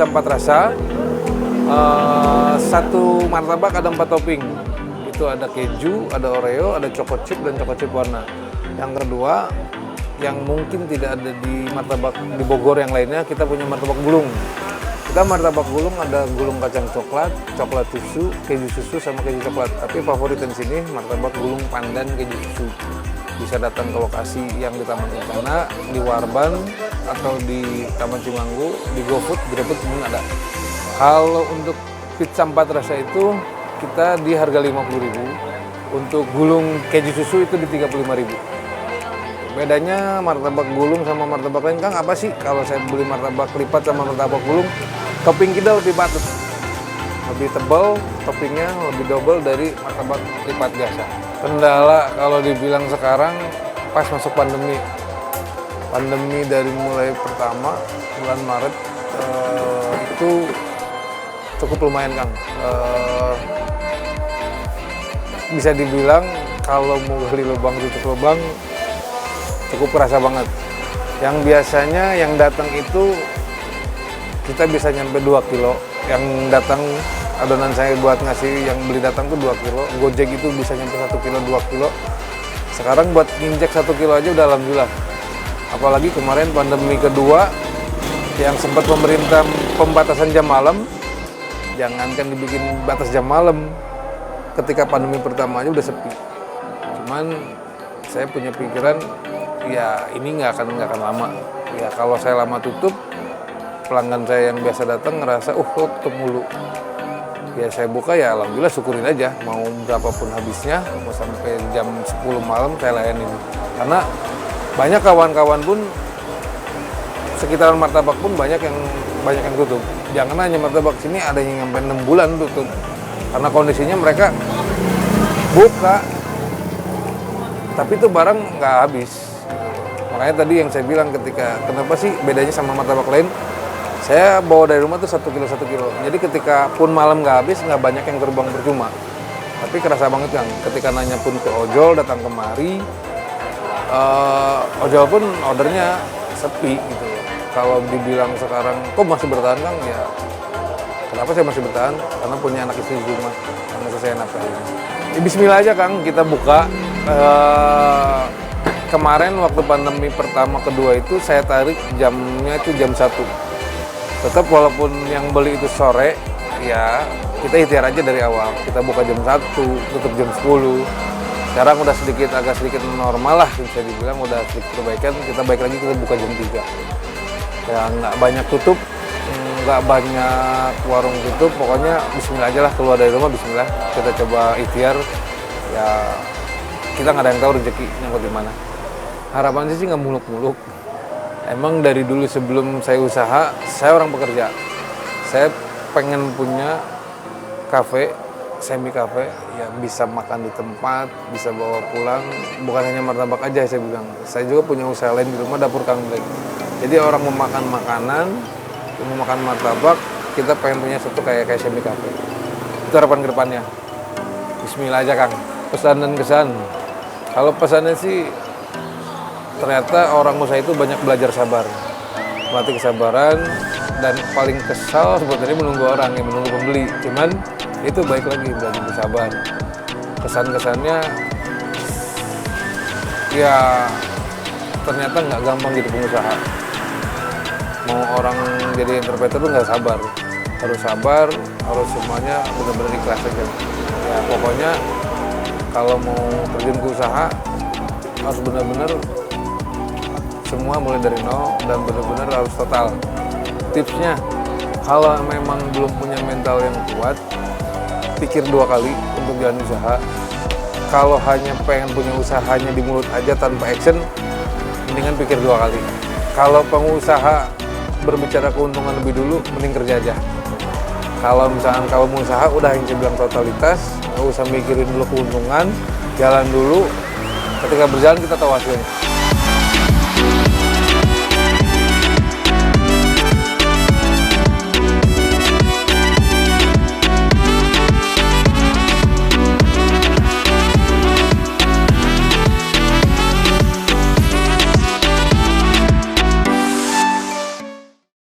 pizza 4 rasa. Satu martabak ada 4 topping. Itu ada keju, ada Oreo, ada choco chip dan choco chip warna. Yang kedua, yang mungkin tidak ada di martabak di Bogor yang lainnya, kita punya martabak gulung. Kita martabak gulung ada gulung kacang coklat, coklat susu, keju susu sama keju coklat. Tapi favorit di sini martabak gulung pandan keju susu. Bisa datang ke lokasi yang di Taman Kencana, di Warban atau di Taman Cimanggu, di GoFood, GrabFood pun ada. Kalau untuk pizza 4 rasa itu kita di harga 50.000. Untuk gulung keju susu itu di 35.000. Bedanya martabak gulung sama martabak lain, Kang, apa sih? Kalau saya beli martabak lipat sama martabak gulung, topping kita lebih padat, lebih tebal, toppingnya lebih double dari martabak lipat biasa. Kendala kalau dibilang sekarang pas masuk pandemi. Pandemi dari mulai pertama bulan Maret itu cukup lumayan, Kang. Bisa dibilang kalau mau gali lubang tutup lubang cukup kerasa banget. Yang biasanya yang datang itu kita bisa nyampe 2 kilo. Yang datang adonan saya buat ngasih yang beli datang tuh 2 kilo. Gojek itu bisa nyampe 1 kilo, 2 kilo. Sekarang buat nginjek 1 kilo aja udah alhamdulillah. Apalagi kemarin pandemi kedua yang sempat pemerintah pembatasan jam malam. Jangankan dibikin batas jam malam, ketika pandemi pertama aja udah sepi. Cuman saya punya pikiran, ya ini nggak akan lama. Ya kalau saya lama tutup, pelanggan saya yang biasa datang ngerasa, tutup mulu. Ya saya buka, ya alhamdulillah syukurin aja. Mau berapapun habisnya, mau sampai jam 10 malam saya layanin. Karena banyak kawan-kawan pun, sekitaran martabak pun banyak yang tutup. Jangan hanya martabak sini, ada yang sampai 6 bulan tutup. Karena kondisinya mereka buka, tapi itu barang nggak habis. Makanya tadi yang saya bilang kenapa sih bedanya sama martabak lain, saya bawa dari rumah tuh 1 kilo 1 kilo. Jadi ketika pun malam nggak habis, nggak banyak yang terbang percuma. Tapi kerasa banget, Kang, ketika nanya pun ke ojol datang kemari, ojol pun ordernya sepi gitu. Kalau dibilang sekarang kok masih bertahan, Kang, ya kenapa saya masih bertahan? Karena punya anak istri di rumah, karena saya nafkahin. Bismillah aja, Kang, kita buka. Kemarin waktu pandemi pertama kedua itu saya tarik jamnya itu jam 1. Tetap walaupun yang beli itu sore, ya kita ikhtiar aja dari awal. Kita buka jam 1, tutup jam 10. Sekarang udah agak sedikit normal lah, bisa dibilang udah sedikit perbaikan. Kita baik lagi, kita buka jam 3. Ya nggak banyak tutup, nggak banyak warung tutup. Pokoknya bismillah aja lah, keluar dari rumah bismillah. Kita coba ikhtiar, ya kita nggak ada yang tahu rezeki nyangkut di mana. Harapan sih nggak muluk-muluk. Emang dari dulu sebelum saya usaha, saya orang pekerja. Saya pengen punya kafe, semi kafe, ya bisa makan di tempat, bisa bawa pulang. Bukan hanya martabak aja, saya bilang. Saya juga punya usaha lain di rumah, dapur Kang Blek. Jadi orang mau makan makanan, mau makan martabak, kita pengen punya satu kayak semi kafe. Itu harapan ke depannya. Bismillah aja, Kang. Pesan dan kesan. Kalau pesannya sih, ternyata orang usaha itu banyak belajar sabar, melatih kesabaran, dan paling kesal sebetulnya menunggu orang, yang menunggu pembeli. Cuman itu baik lagi, belajar bersabar. Kesan-kesannya, ya ternyata nggak gampang jadi pengusaha. Mau orang jadi entrepreneur tuh nggak sabar, harus sabar, harus semuanya benar-benar ikhlas aja. Ya pokoknya kalau mau terjun ke usaha harus benar-benar semua mulai dari nol dan benar-benar harus total. Tipsnya, kalau memang belum punya mental yang kuat, pikir 2 kali untuk jalan usaha. Kalau hanya pengen punya usahanya di mulut aja tanpa action, mendingan pikir 2 kali. Kalau pengusaha berbicara keuntungan lebih dulu, mending kerja aja. Kalau misalkan kalau mau usaha, udah yang saya bilang totalitas, nggak usah mikirin dulu keuntungan, jalan dulu. Ketika berjalan kita tahu hasilnya.